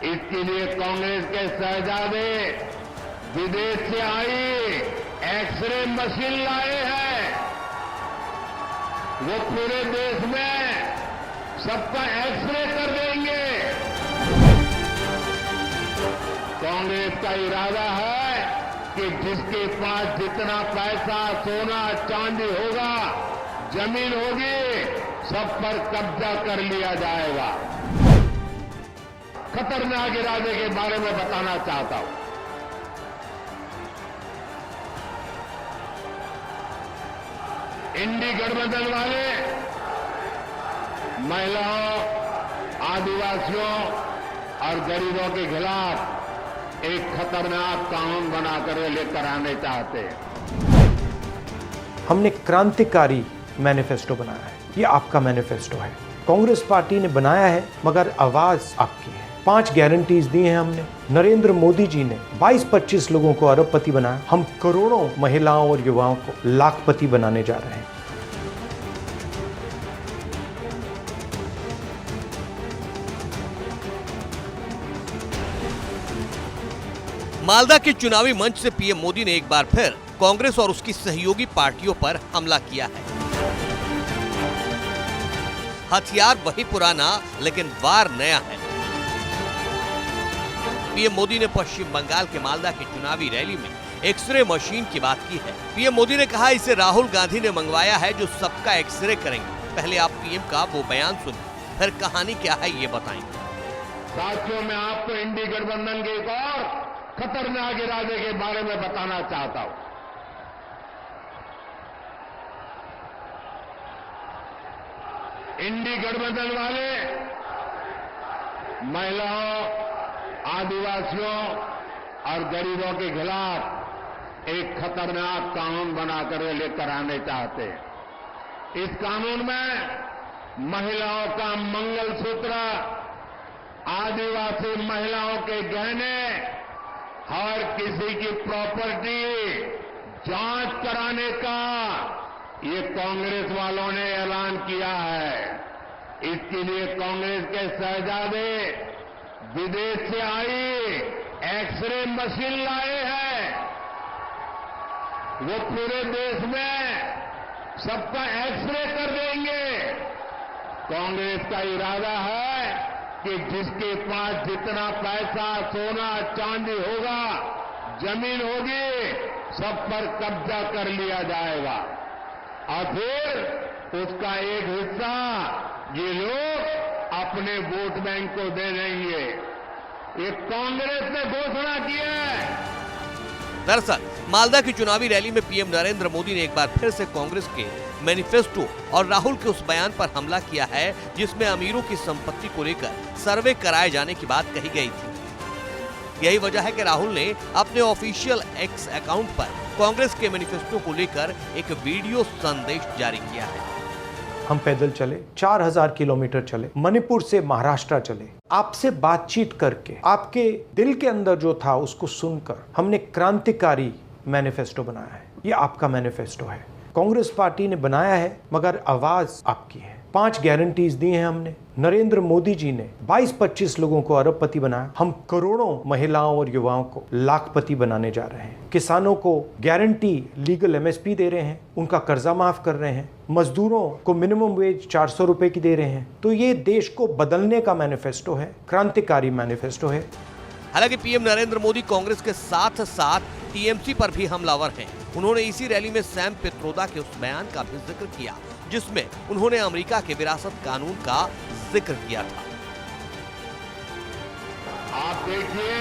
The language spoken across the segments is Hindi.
इसके लिए कांग्रेस के शहजादे विदेश से आई एक्सरे मशीन लाए हैं। वो पूरे देश में सबका एक्सरे कर देंगे। कांग्रेस का इरादा है कि जिसके पास जितना पैसा, सोना, चांदी होगा, जमीन होगी, सब पर कब्जा कर लिया जाएगा। खतरनाक इरादे के बारे में बताना चाहता हूं। इंडी गठबंधन वाले महिलाओं, आदिवासियों और गरीबों के खिलाफ एक खतरनाक कानून बनाकर लेकर आने चाहते हैं। हमने क्रांतिकारी मैनिफेस्टो बनाया है। ये आपका मैनिफेस्टो है। कांग्रेस पार्टी ने बनाया है, मगर आवाज आपकी है। 5 गारंटीज दी हैं हमने। नरेंद्र मोदी जी ने 22-25 लोगों को अरबपति बनाया। हम करोड़ों महिलाओं और युवाओं को लाखपति बनाने जा रहे हैं। मालदा के चुनावी मंच से पीएम मोदी ने एक बार फिर कांग्रेस और उसकी सहयोगी पार्टियों पर हमला किया है। हथियार वही पुराना, लेकिन वार नया है। पीएम मोदी ने पश्चिम बंगाल के मालदा की चुनावी रैली में एक्सरे मशीन की बात की है। पीएम मोदी ने कहा, इसे राहुल गांधी ने मंगवाया है जो सबका एक्सरे करेंगे। पहले आप पीएम का वो बयान सुनिए, फिर कहानी क्या है ये बताएंगे। साथियों, मैं आपको इंडी गठबंधन के एक और खतरनाक इरादे के बारे में बताना चाहता हूं। इंडी गठबंधन वाले महिलाओं, आदिवासियों और गरीबों के खिलाफ एक खतरनाक कानून बनाकर लेकर आने चाहते हैं। इस कानून में महिलाओं का मंगलसूत्र, आदिवासी महिलाओं के गहने, हर किसी की प्रॉपर्टी जांच कराने का ये कांग्रेस वालों ने ऐलान किया है। इसके लिए कांग्रेस के शहजादे विदेश से आई एक्सरे मशीन लाए हैं। वो पूरे देश में सबका एक्सरे कर देंगे। कांग्रेस का इरादा है कि जिसके पास जितना पैसा, सोना, चांदी होगा, जमीन होगी, सब पर कब्जा कर लिया जाएगा और फिर उसका एक हिस्सा ये लोग अपने वोट बैंक को दे देंगे। ये कांग्रेस ने घोषणा की है। दरअसल मालदा की चुनावी रैली में पीएम नरेंद्र मोदी ने एक बार फिर से कांग्रेस के मैनिफेस्टो और राहुल के उस बयान पर हमला किया है जिसमें अमीरों की संपत्ति को लेकर सर्वे कराए जाने की बात कही गई थी। यही वजह है कि राहुल ने अपने ऑफिशियल एक्स अकाउंट पर कांग्रेस के मैनिफेस्टो को लेकर एक वीडियो संदेश जारी किया है। हम पैदल चले, 4000 किलोमीटर चले, मणिपुर से महाराष्ट्र चले, आपसे बातचीत करके, आपके दिल के अंदर जो था उसको सुनकर हमने क्रांतिकारी मैनिफेस्टो बनाया है। ये आपका मैनिफेस्टो है। कांग्रेस पार्टी ने बनाया है, मगर आवाज आपकी है। 5 गारंटीज दी हैं हमने। नरेंद्र मोदी जी ने 22-25 लोगों को अरबपति बनाया। हम करोड़ों महिलाओं और युवाओं को लाखपति बनाने जा रहे हैं। किसानों को गारंटी लीगल एमएसपी दे रहे हैं, उनका कर्जा माफ कर रहे हैं, मजदूरों को मिनिमम वेज 400 रुपए की दे रहे हैं। तो ये देश को बदलने का मैनिफेस्टो है, क्रांतिकारी मैनिफेस्टो है। हालांकि पीएम नरेंद्र मोदी कांग्रेस के साथ साथ टीएमसी पर भी हमलावर हैं। उन्होंने इसी रैली में सैम पित्रोदा के उस बयान का भी जिक्र किया जिसमें उन्होंने अमेरिका के विरासत कानून का जिक्र किया था। आप देखिए,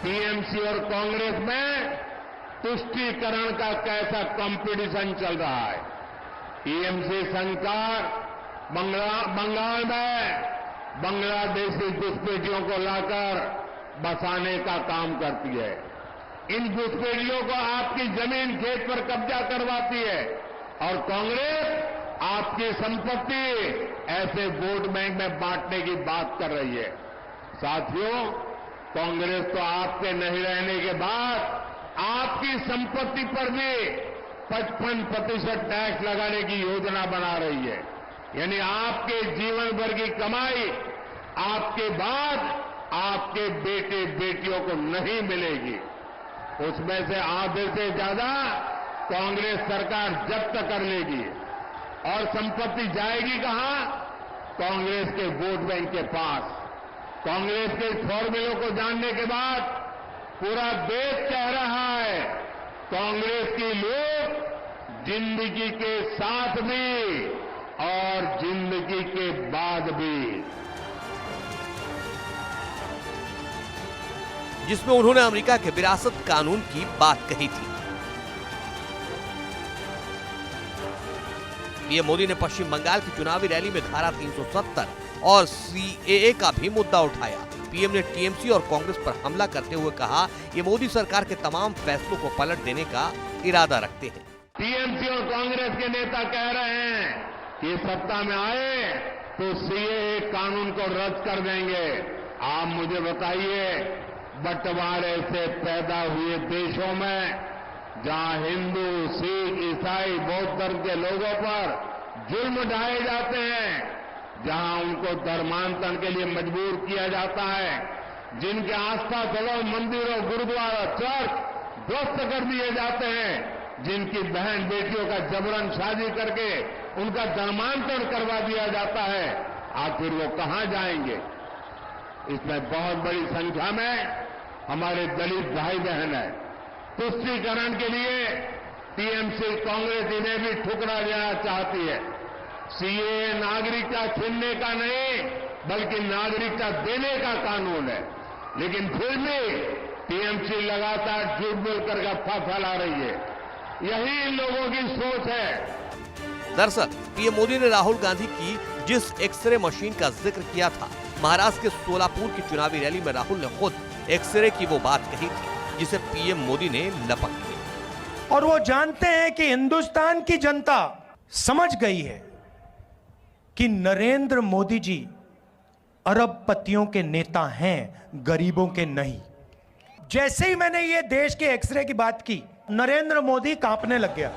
टीएमसी और कांग्रेस में तुष्टीकरण का कैसा कंपटीशन चल रहा है। टीएमसी सरकार बंगाल में बांग्लादेशी घुसपैठियों को लाकर बसाने का काम करती है। इन घुसपैठियों को आपकी जमीन, खेत पर कब्जा करवाती है और कांग्रेस आपकी संपत्ति ऐसे वोट बैंक में बांटने की बात कर रही है। साथियों, कांग्रेस तो आपके नहीं रहने के बाद आपकी संपत्ति पर भी 55% टैक्स लगाने की योजना बना रही है। यानी आपके जीवन भर की कमाई आपके बाद आप आपके बेटे बेटियों को नहीं मिलेगी। उसमें से आधे से ज्यादा कांग्रेस सरकार जब्त कर लेगी और संपत्ति जाएगी कहां? कांग्रेस के वोट बैंक के पास। कांग्रेस के फॉर्मूलों को जानने के बाद पूरा देश कह रहा है कांग्रेस की लोग जिंदगी के साथ भी और जिंदगी के बाद भी। जिसमें उन्होंने अमेरिका के विरासत कानून की बात कही थी। पीएम मोदी ने पश्चिम बंगाल की चुनावी रैली में धारा 370 और सीएए का भी मुद्दा उठाया। पीएम ने टीएमसी और कांग्रेस पर हमला करते हुए कहा, ये मोदी सरकार के तमाम फैसलों को पलट देने का इरादा रखते हैं। टीएमसी और कांग्रेस के नेता कह रहे हैं कि सत्ता में आए तो सीएए कानून को रद्द कर देंगे। आप मुझे बताइए, बंटवारे से पैदा हुए देशों में जहां हिंदू, सिख, ईसाई, बौद्ध धर्म के लोगों पर जुल्म ढाए जाते हैं, जहां उनको धर्मांतरण के लिए मजबूर किया जाता है, जिनके आस्था स्थलों, मंदिरों, गुरुद्वारा, चर्च ध्वस्त कर दिए जाते हैं, जिनकी बहन बेटियों का जबरन शादी करके उनका धर्मांतरण करवा दिया जाता है, आखिर वो कहां जाएंगे? इसमें बहुत बड़ी संख्या में हमारे दलित भाई बहन है। तुष्टीकरण के लिए टीएमसी कांग्रेस इन्हें भी ठुकरा देना चाहती है। सीएए नागरिकता छीनने का नहीं बल्कि नागरिकता देने का कानून है, लेकिन फिर भी टीएमसी लगातार झूठ बोलकर गप्पा फैला रही है। यही इन लोगों की सोच है। दरअसल पीएम मोदी ने राहुल गांधी की जिस एक्सरे मशीन का जिक्र किया था, महाराष्ट्र के सोलापुर की चुनावी रैली में राहुल ने खुद एक्सरे की वो बात कही थी जिसे पीएम मोदी ने लपक लिया। और वो जानते हैं कि हिंदुस्तान की जनता समझ गई है कि नरेंद्र मोदी जी अरबपतियों के नेता हैं, गरीबों के नहीं। जैसे ही मैंने ये देश के एक्सरे की बात की, नरेंद्र मोदी कांपने लग गया।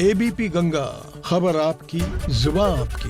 एबीपी गंगा, खबर आपकी, जुबान आपकी।